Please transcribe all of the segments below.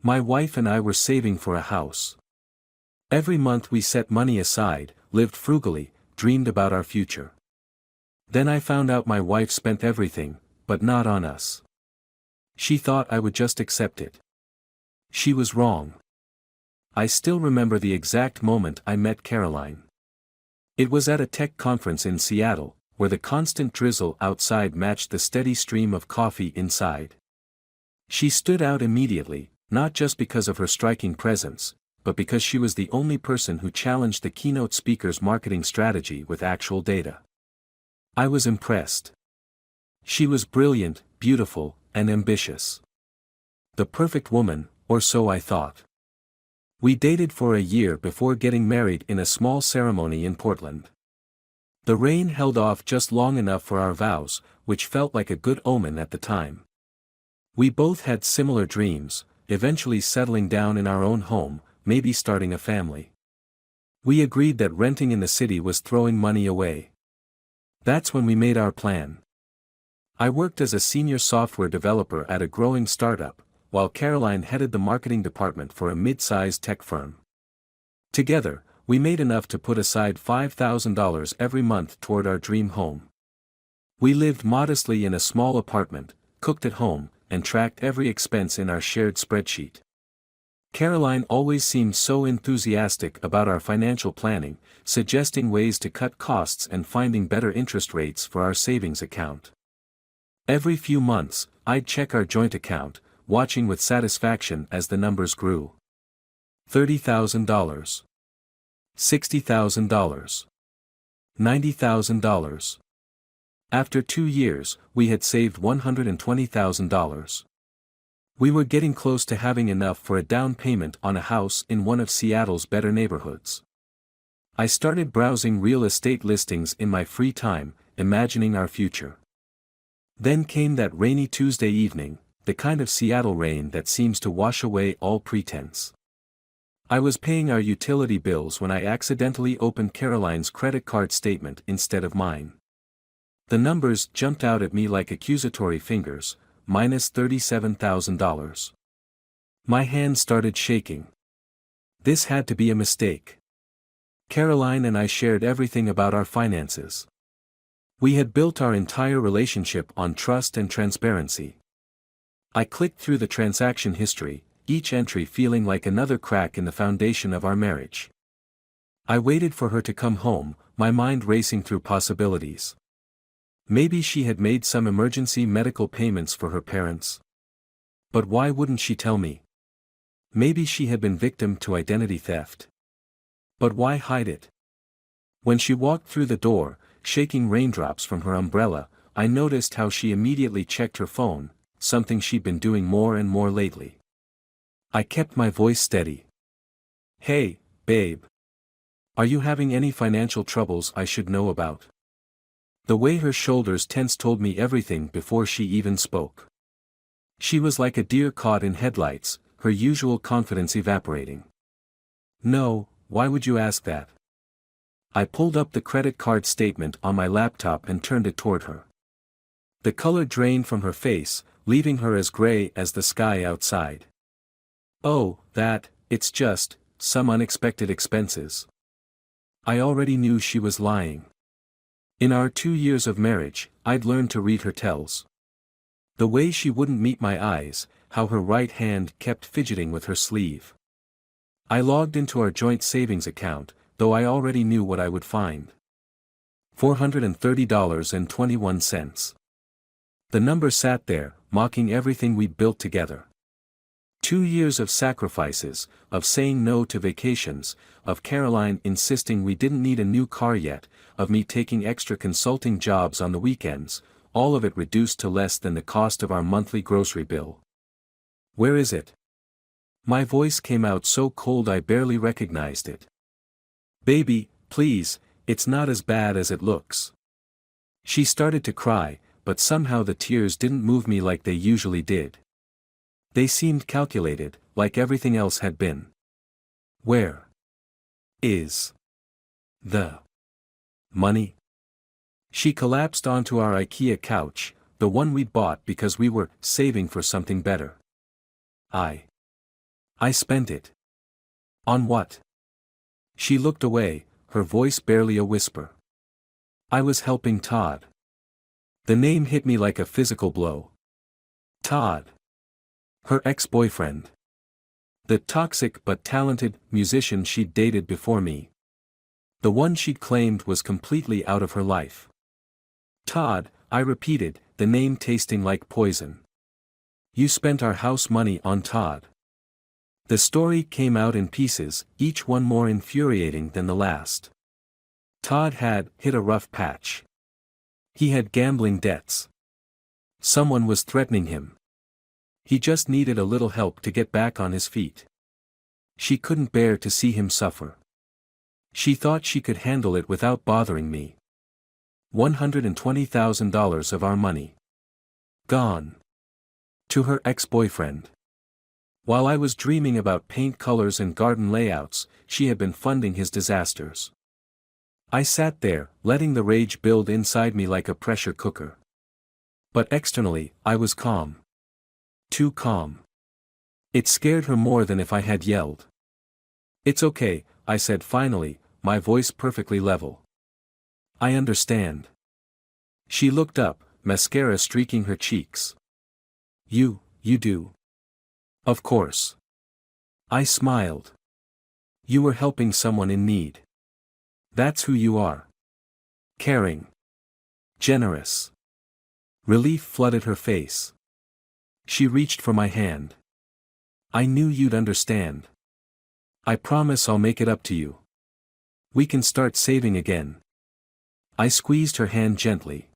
My wife and I were saving for a house. Every month we set money aside, lived frugally, dreamed about our future. Then I found out my wife spent everything, but not on us. She thought I would just accept it. She was wrong. I still remember the exact moment I met Caroline. It was at a tech conference in Seattle, where the constant drizzle outside matched the steady stream of coffee inside. She stood out immediately, not just because of her striking presence, but because she was the only person who challenged the keynote speaker's marketing strategy with actual data. I was impressed. She was brilliant, beautiful, and ambitious. The perfect woman, or so I thought. We dated for a year before getting married in a small ceremony in Portland. The rain held off just long enough for our vows, which felt like a good omen at the time. We both had similar dreams, eventually settling down in our own home, maybe starting a family. We agreed that renting in the city was throwing money away. That's when we made our plan. I worked as a senior software developer at a growing startup, while Caroline headed the marketing department for a mid-sized tech firm. Together, we made enough to put aside $5,000 every month toward our dream home. We lived modestly in a small apartment, cooked at home, and tracked every expense in our shared spreadsheet. Caroline always seemed so enthusiastic about our financial planning, suggesting ways to cut costs and finding better interest rates for our savings account. Every few months, I'd check our joint account, watching with satisfaction as the numbers grew. $30,000. $60,000. $90,000. After 2 years, we had saved $120,000. We were getting close to having enough for a down payment on a house in one of Seattle's better neighborhoods. I started browsing real estate listings in my free time, imagining our future. Then came that rainy Tuesday evening, the kind of Seattle rain that seems to wash away all pretense. I was paying our utility bills when I accidentally opened Caroline's credit card statement instead of mine. The numbers jumped out at me like accusatory fingers, minus $37,000. My hand started shaking. This had to be a mistake. Caroline and I shared everything about our finances. We had built our entire relationship on trust and transparency. I clicked through the transaction history, each entry feeling like another crack in the foundation of our marriage. I waited for her to come home, my mind racing through possibilities. Maybe she had made some emergency medical payments for her parents. But why wouldn't she tell me? Maybe she had been victim to identity theft. But why hide it? When she walked through the door, shaking raindrops from her umbrella, I noticed how she immediately checked her phone, something she'd been doing more and more lately. I kept my voice steady. "Hey, babe. Are you having any financial troubles I should know about?" The way her shoulders tensed told me everything before she even spoke. She was like a deer caught in headlights, her usual confidence evaporating. "No, why would you ask that?" I pulled up the credit card statement on my laptop and turned it toward her. The color drained from her face, leaving her as gray as the sky outside. "Oh, it's just some unexpected expenses." I already knew she was lying. In our 2 years of marriage, I'd learned to read her tells. The way she wouldn't meet my eyes, how her right hand kept fidgeting with her sleeve. I logged into our joint savings account, though I already knew what I would find. $430.21. The number sat there, mocking everything we'd built together. 2 years of sacrifices, of saying no to vacations, of Caroline insisting we didn't need a new car yet, of me taking extra consulting jobs on the weekends, all of it reduced to less than the cost of our monthly grocery bill. "Where is it?" My voice came out so cold I barely recognized it. "Baby, please, it's not as bad as it looks." She started to cry, but somehow the tears didn't move me like they usually did. They seemed calculated, like everything else had been. "Where is the money?" She collapsed onto our IKEA couch, the one we'd bought because we were saving for something better. I I spent it. On what? She looked away, her voice barely a whisper. I was helping Todd. The name hit me like a physical blow. Todd. Her ex-boyfriend. The toxic but talented musician she'd dated before me. The one she'd claimed was completely out of her life. Todd, I repeated, the name tasting like poison. You spent our house money on Todd. The story came out in pieces, each one more infuriating than the last. Todd had hit a rough patch. He had gambling debts. Someone was threatening him. He just needed a little help to get back on his feet. She couldn't bear to see him suffer. She thought she could handle it without bothering me. $120,000 of our money. Gone. To her ex-boyfriend. While I was dreaming about paint colors and garden layouts, she had been funding his disasters. I sat there, letting the rage build inside me like a pressure cooker. But externally, I was calm. Too calm. It scared her more than if I had yelled. It's okay, I said finally, my voice perfectly level. I understand. She looked up, mascara streaking her cheeks. You do. Of course. I smiled. You were helping someone in need. That's who you are. Caring. Generous. Relief flooded her face. She reached for my hand. I knew you'd understand. I promise I'll make it up to you. We can start saving again. I squeezed her hand gently.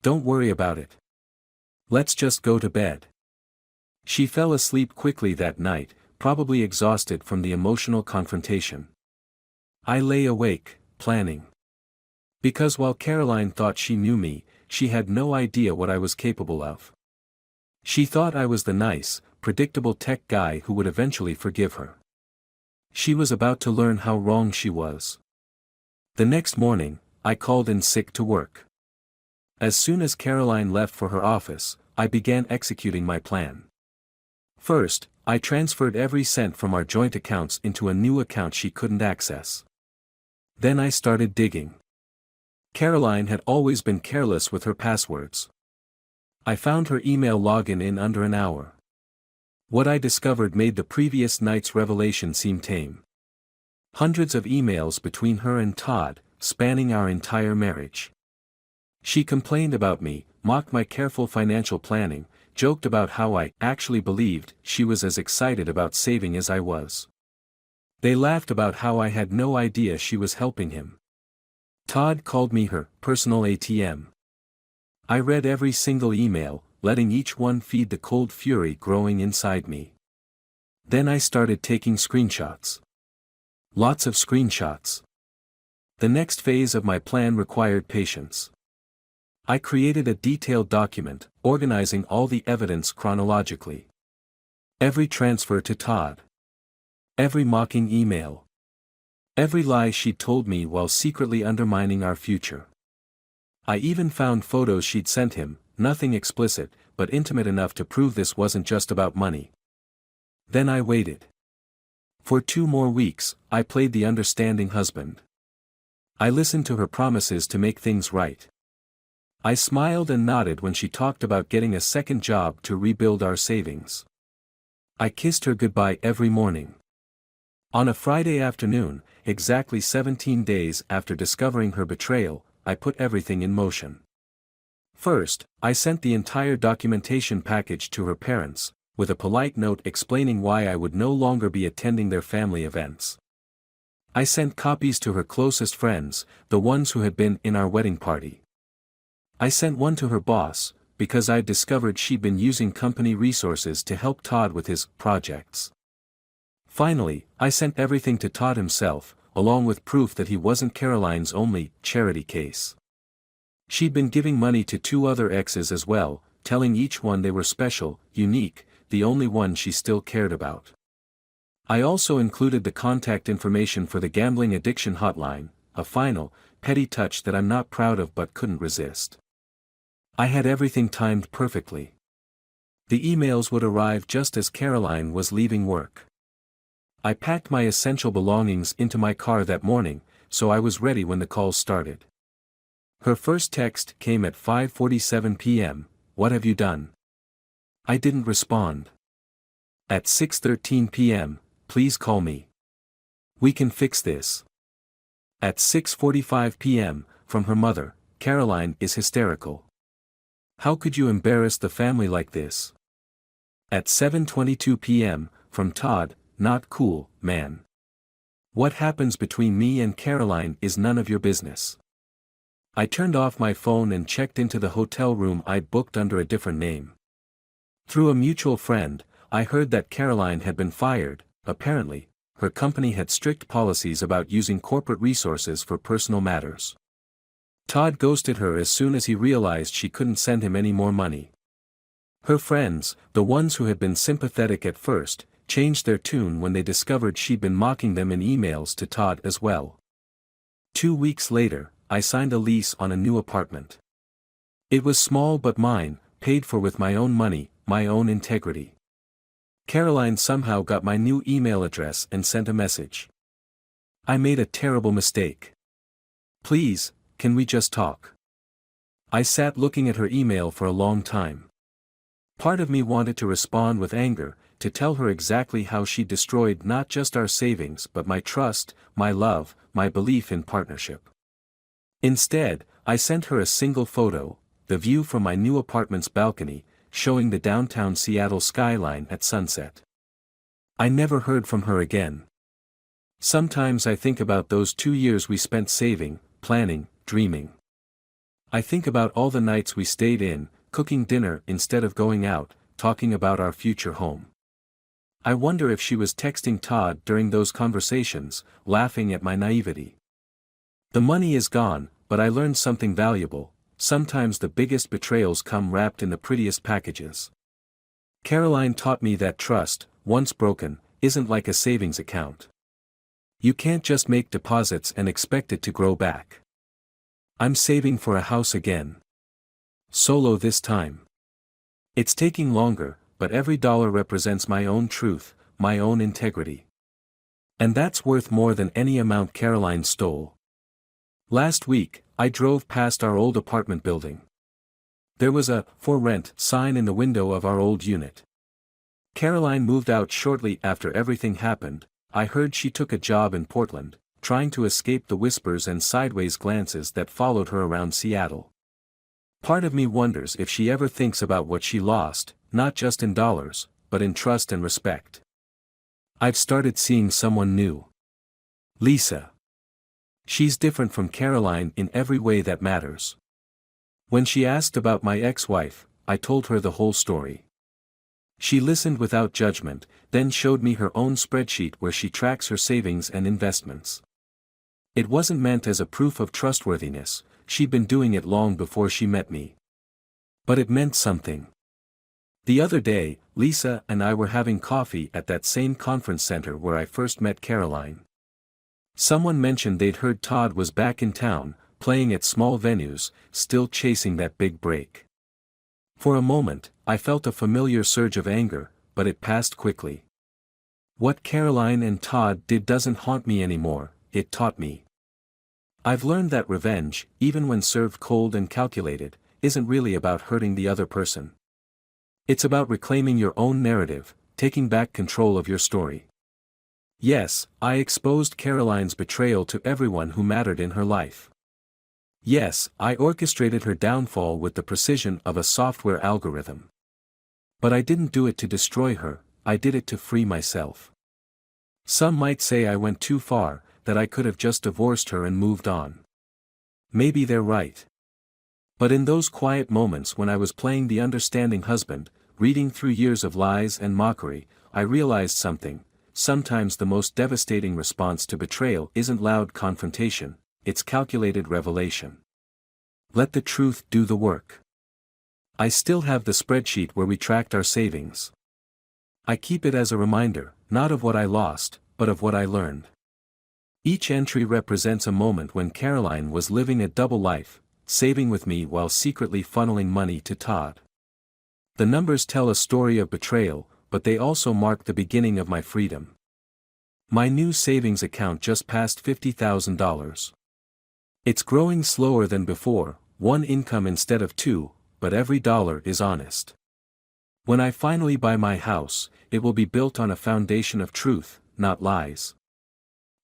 Don't worry about it. Let's just go to bed. She fell asleep quickly that night, probably exhausted from the emotional confrontation. I lay awake, planning. Because while Caroline thought she knew me, she had no idea what I was capable of. She thought I was the nice, predictable tech guy who would eventually forgive her. She was about to learn how wrong she was. The next morning, I called in sick to work. As soon as Caroline left for her office, I began executing my plan. First, I transferred every cent from our joint accounts into a new account she couldn't access. Then I started digging. Caroline had always been careless with her passwords. I found her email login in under an hour. What I discovered made the previous night's revelation seem tame. Hundreds of emails between her and Todd, spanning our entire marriage. She complained about me, mocked my careful financial planning, joked about how I actually believed she was as excited about saving as I was. They laughed about how I had no idea she was helping him. Todd called me her personal ATM. I read every single email, letting each one feed the cold fury growing inside me. Then I started taking screenshots. Lots of screenshots. The next phase of my plan required patience. I created a detailed document, organizing all the evidence chronologically. Every transfer to Todd. Every mocking email. Every lie she'd told me while secretly undermining our future. I even found photos she'd sent him, nothing explicit, but intimate enough to prove this wasn't just about money. Then I waited. For 2 more weeks, I played the understanding husband. I listened to her promises to make things right. I smiled and nodded when she talked about getting a second job to rebuild our savings. I kissed her goodbye every morning. On a Friday afternoon, exactly 17 days after discovering her betrayal, I put everything in motion. First, I sent the entire documentation package to her parents, with a polite note explaining why I would no longer be attending their family events. I sent copies to her closest friends, the ones who had been in our wedding party. I sent one to her boss, because I'd discovered she'd been using company resources to help Todd with his projects. Finally, I sent everything to Todd himself, along with proof that he wasn't Caroline's only charity case. She'd been giving money to 2 other exes as well, telling each one they were special, unique, the only one she still cared about. I also included the contact information for the gambling addiction hotline, a final, petty touch that I'm not proud of but couldn't resist. I had everything timed perfectly. The emails would arrive just as Caroline was leaving work. I packed my essential belongings into my car that morning, so I was ready when the calls started. Her first text came at 5:47 p.m., "What have you done?" I didn't respond. At 6:13 p.m., "Please call me. We can fix this." At 6:45 p.m., from her mother, "Caroline is hysterical. How could you embarrass the family like this?" At 7:22 p.m., from Todd, "Not cool, man. What happens between me and Caroline is none of your business." I turned off my phone and checked into the hotel room I'd booked under a different name. Through a mutual friend, I heard that Caroline had been fired. Apparently, her company had strict policies about using corporate resources for personal matters. Todd ghosted her as soon as he realized she couldn't send him any more money. Her friends, the ones who had been sympathetic at first, changed their tune when they discovered she'd been mocking them in emails to Todd as well. 2 weeks later, I signed a lease on a new apartment. It was small but mine, paid for with my own money, my own integrity. Caroline somehow got my new email address and sent a message. "I made a terrible mistake. Please, can we just talk?" I sat looking at her email for a long time. Part of me wanted to respond with anger, to tell her exactly how she destroyed not just our savings but my trust, my love, my belief in partnership. Instead, I sent her a single photo, the view from my new apartment's balcony, showing the downtown Seattle skyline at sunset. I never heard from her again. Sometimes I think about those 2 years we spent saving, planning, dreaming. I think about all the nights we stayed in, cooking dinner instead of going out, talking about our future home. I wonder if she was texting Todd during those conversations, laughing at my naivety. The money is gone, but I learned something valuable. Sometimes the biggest betrayals come wrapped in the prettiest packages. Caroline taught me that trust, once broken, isn't like a savings account. You can't just make deposits and expect it to grow back. I'm saving for a house again. Solo this time. It's taking longer, but every dollar represents my own truth, my own integrity. And that's worth more than any amount Caroline stole. Last week, I drove past our old apartment building. There was a "for rent" sign in the window of our old unit. Caroline moved out shortly after everything happened. I heard she took a job in Portland, trying to escape the whispers and sideways glances that followed her around Seattle. Part of me wonders if she ever thinks about what she lost, not just in dollars, but in trust and respect. I've started seeing someone new. Lisa. She's different from Caroline in every way that matters. When she asked about my ex-wife, I told her the whole story. She listened without judgment, then showed me her own spreadsheet where she tracks her savings and investments. It wasn't meant as a proof of trustworthiness, she'd been doing it long before she met me. But it meant something. The other day, Lisa and I were having coffee at that same conference center where I first met Caroline. Someone mentioned they'd heard Todd was back in town, playing at small venues, still chasing that big break. For a moment, I felt a familiar surge of anger, but it passed quickly. What Caroline and Todd did doesn't haunt me anymore, it taught me. I've learned that revenge, even when served cold and calculated, isn't really about hurting the other person. It's about reclaiming your own narrative, taking back control of your story. Yes, I exposed Caroline's betrayal to everyone who mattered in her life. Yes, I orchestrated her downfall with the precision of a software algorithm. But I didn't do it to destroy her, I did it to free myself. Some might say I went too far, that I could have just divorced her and moved on. Maybe they're right. But in those quiet moments when I was playing the understanding husband, reading through years of lies and mockery, I realized something. Sometimes the most devastating response to betrayal isn't loud confrontation, it's calculated revelation. Let the truth do the work. I still have the spreadsheet where we tracked our savings. I keep it as a reminder, not of what I lost, but of what I learned. Each entry represents a moment when Caroline was living a double life, saving with me while secretly funneling money to Todd. The numbers tell a story of betrayal, but they also mark the beginning of my freedom. My new savings account just passed $50,000. It's growing slower than before, one income instead of two, but every dollar is honest. When I finally buy my house, it will be built on a foundation of truth, not lies.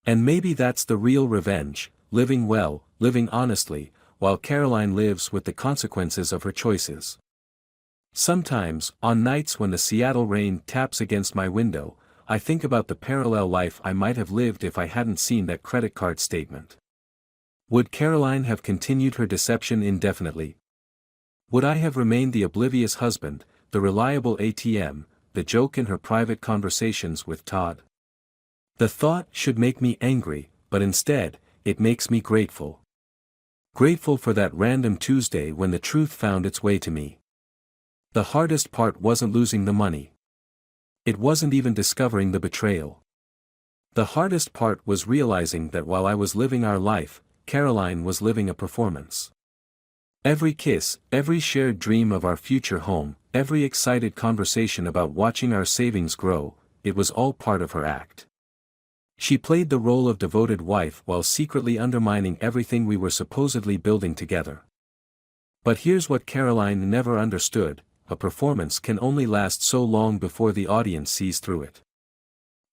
And maybe that's the real revenge, living well, living honestly, while Caroline lives with the consequences of her choices. Sometimes, on nights when the Seattle rain taps against my window, I think about the parallel life I might have lived if I hadn't seen that credit card statement. Would Caroline have continued her deception indefinitely? Would I have remained the oblivious husband, the reliable ATM, the joke in her private conversations with Todd? The thought should make me angry, but instead, it makes me grateful. Grateful for that random Tuesday when the truth found its way to me. The hardest part wasn't losing the money. It wasn't even discovering the betrayal. The hardest part was realizing that while I was living our life, Caroline was living a performance. Every kiss, every shared dream of our future home, every excited conversation about watching our savings grow, it was all part of her act. She played the role of devoted wife while secretly undermining everything we were supposedly building together. But here's what Caroline never understood: a performance can only last so long before the audience sees through it.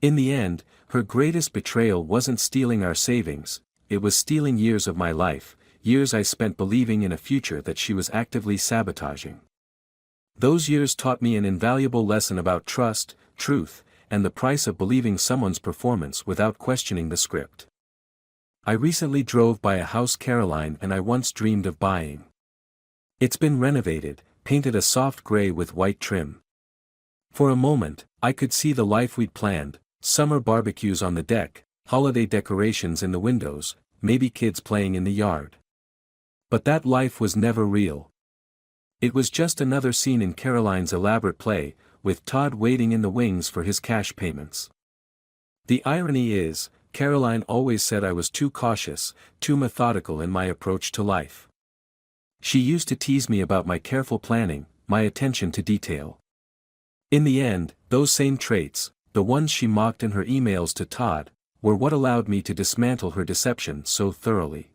In the end, her greatest betrayal wasn't stealing our savings, it was stealing years of my life, years I spent believing in a future that she was actively sabotaging. Those years taught me an invaluable lesson about trust, truth, and the price of believing someone's performance without questioning the script. I recently drove by a house Caroline and I once dreamed of buying. It's been renovated, painted a soft gray with white trim. For a moment, I could see the life we'd planned: summer barbecues on the deck, holiday decorations in the windows, maybe kids playing in the yard. But that life was never real. It was just another scene in Caroline's elaborate play, with Todd waiting in the wings for his cash payments. The irony is, Caroline always said I was too cautious, too methodical in my approach to life. She used to tease me about my careful planning, my attention to detail. In the end, those same traits, the ones she mocked in her emails to Todd, were what allowed me to dismantle her deception so thoroughly.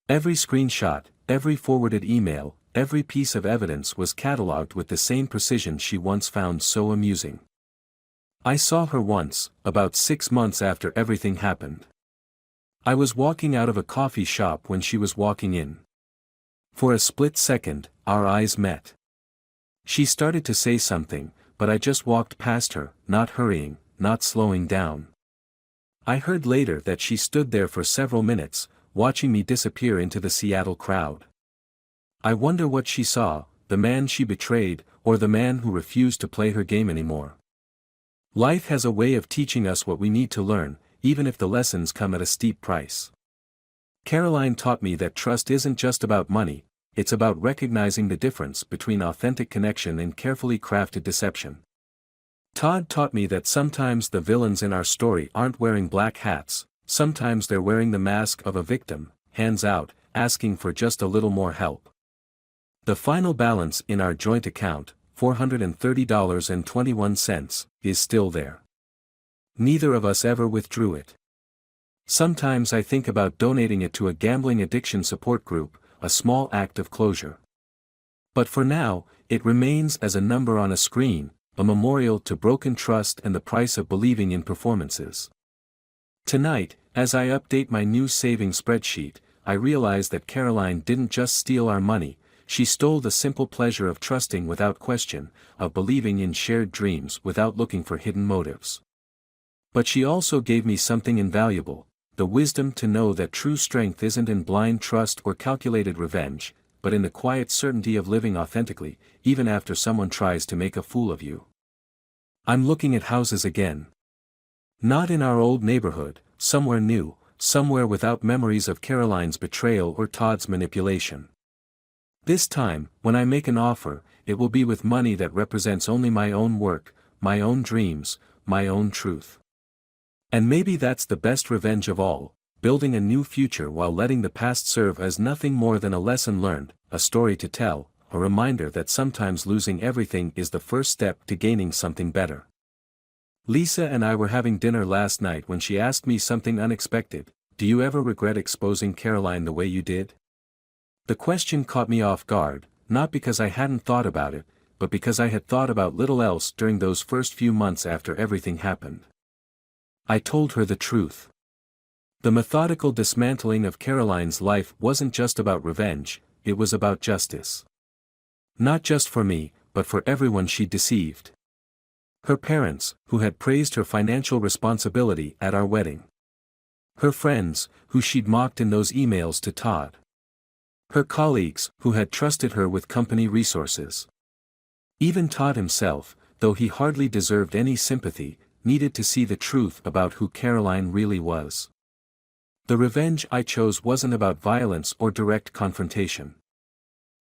Every screenshot, every forwarded email, every piece of evidence was catalogued with the same precision she once found so amusing. I saw her once, about 6 months after everything happened. I was walking out of a coffee shop when she was walking in. For a split second, our eyes met. She started to say something, but I just walked past her, not hurrying, not slowing down. I heard later that she stood there for several minutes, watching me disappear into the Seattle crowd. I wonder what she saw, the man she betrayed, or the man who refused to play her game anymore. Life has a way of teaching us what we need to learn, even if the lessons come at a steep price. Caroline taught me that trust isn't just about money, it's about recognizing the difference between authentic connection and carefully crafted deception. Todd taught me that sometimes the villains in our story aren't wearing black hats, sometimes they're wearing the mask of a victim, hands out, asking for just a little more help. The final balance in our joint account, $430.21, is still there. Neither of us ever withdrew it. Sometimes I think about donating it to a gambling addiction support group, a small act of closure. But for now, it remains as a number on a screen, a memorial to broken trust and the price of believing in performances. Tonight, as I update my new saving spreadsheet, I realize that Caroline didn't just steal our money, she stole the simple pleasure of trusting without question, of believing in shared dreams without looking for hidden motives. But she also gave me something invaluable: the wisdom to know that true strength isn't in blind trust or calculated revenge, but in the quiet certainty of living authentically, even after someone tries to make a fool of you. I'm looking at houses again. Not in our old neighborhood, somewhere new, somewhere without memories of Caroline's betrayal or Todd's manipulation. This time, when I make an offer, it will be with money that represents only my own work, my own dreams, my own truth. And maybe that's the best revenge of all, building a new future while letting the past serve as nothing more than a lesson learned, a story to tell, a reminder that sometimes losing everything is the first step to gaining something better. Lisa and I were having dinner last night when she asked me something unexpected. Do you ever regret exposing Caroline the way you did? The question caught me off guard, not because I hadn't thought about it, but because I had thought about little else during those first few months after everything happened. I told her the truth. The methodical dismantling of Caroline's life wasn't just about revenge, it was about justice. Not just for me, but for everyone she deceived. Her parents, who had praised her financial responsibility at our wedding. Her friends, who she'd mocked in those emails to Todd. Her colleagues, who had trusted her with company resources. Even Todd himself, though he hardly deserved any sympathy, needed to see the truth about who Caroline really was. The revenge I chose wasn't about violence or direct confrontation.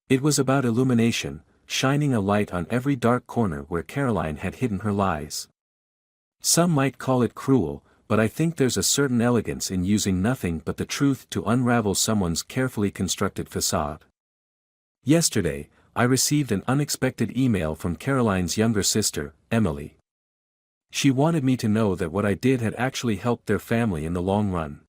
It was about illumination, shining a light on every dark corner where Caroline had hidden her lies. Some might call it cruel, but I think there's a certain elegance in using nothing but the truth to unravel someone's carefully constructed facade. Yesterday, I received an unexpected email from Caroline's younger sister, Emily. She wanted me to know that what I did had actually helped their family in the long run.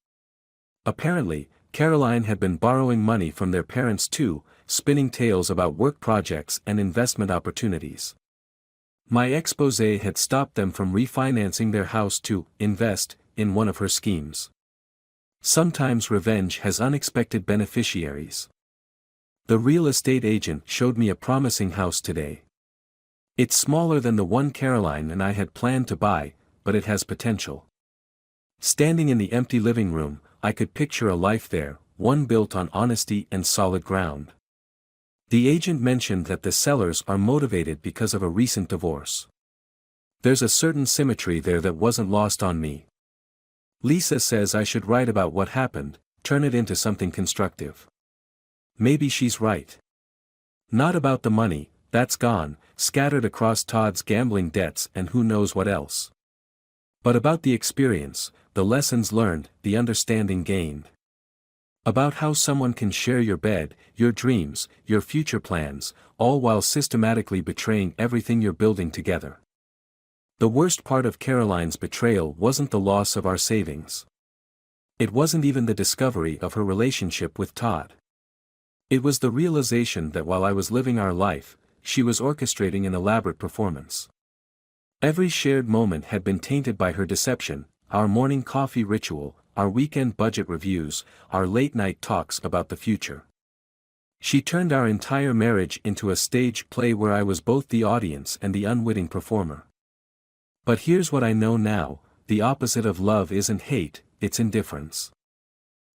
Apparently, Caroline had been borrowing money from their parents too, spinning tales about work projects and investment opportunities. My exposé had stopped them from refinancing their house to invest in one of her schemes. Sometimes revenge has unexpected beneficiaries. The real estate agent showed me a promising house today. It's smaller than the one Caroline and I had planned to buy, but it has potential. Standing in the empty living room, I could picture a life there, one built on honesty and solid ground. The agent mentioned that the sellers are motivated because of a recent divorce. There's a certain symmetry there that wasn't lost on me. Lisa says I should write about what happened, turn it into something constructive. Maybe she's right. Not about the money, that's gone, scattered across Todd's gambling debts and who knows what else. But about the experience, the lessons learned, the understanding gained. About how someone can share your bed, your dreams, your future plans, all while systematically betraying everything you're building together. The worst part of Caroline's betrayal wasn't the loss of our savings. It wasn't even the discovery of her relationship with Todd. It was the realization that while I was living our life, she was orchestrating an elaborate performance. Every shared moment had been tainted by her deception, our morning coffee ritual, our weekend budget reviews, our late-night talks about the future. She turned our entire marriage into a stage play where I was both the audience and the unwitting performer. But here's what I know now, the opposite of love isn't hate, it's indifference.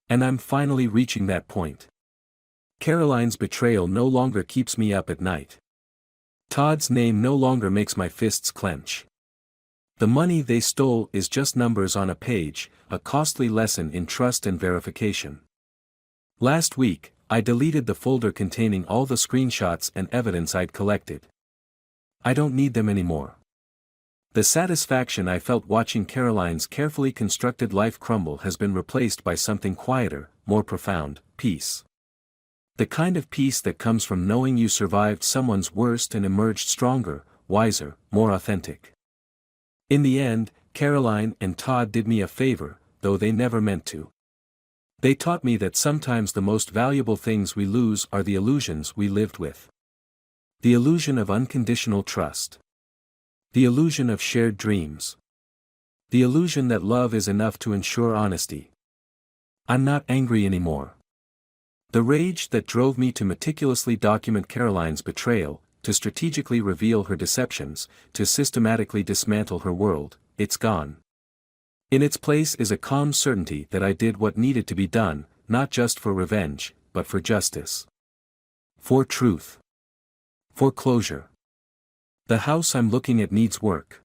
And I'm finally reaching that point. Caroline's betrayal no longer keeps me up at night. Todd's name no longer makes my fists clench. The money they stole is just numbers on a page, a costly lesson in trust and verification. Last week, I deleted the folder containing all the screenshots and evidence I'd collected. I don't need them anymore. The satisfaction I felt watching Caroline's carefully constructed life crumble has been replaced by something quieter, more profound, peace. The kind of peace that comes from knowing you survived someone's worst and emerged stronger, wiser, more authentic. In the end, Caroline and Todd did me a favor, though they never meant to. They taught me that sometimes the most valuable things we lose are the illusions we lived with. The illusion of unconditional trust. The illusion of shared dreams. The illusion that love is enough to ensure honesty. I'm not angry anymore. The rage that drove me to meticulously document Caroline's betrayal, to strategically reveal her deceptions, to systematically dismantle her world, it's gone. In its place is a calm certainty that I did what needed to be done, not just for revenge, but for justice. For truth. For closure. The house I'm looking at needs work.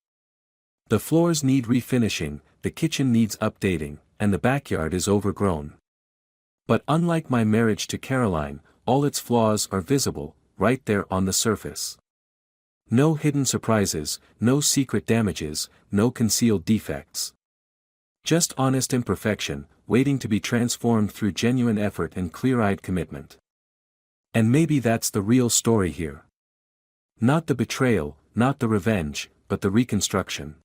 The floors need refinishing, the kitchen needs updating, and the backyard is overgrown. But unlike my marriage to Caroline, all its flaws are visible, right there on the surface. No hidden surprises, no secret damages, no concealed defects. Just honest imperfection, waiting to be transformed through genuine effort and clear-eyed commitment. And maybe that's the real story here. Not the betrayal, not the revenge, but the reconstruction.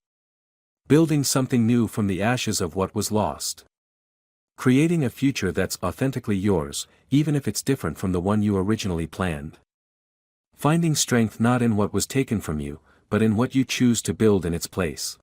Building something new from the ashes of what was lost. Creating a future that's authentically yours, even if it's different from the one you originally planned. Finding strength not in what was taken from you, but in what you choose to build in its place.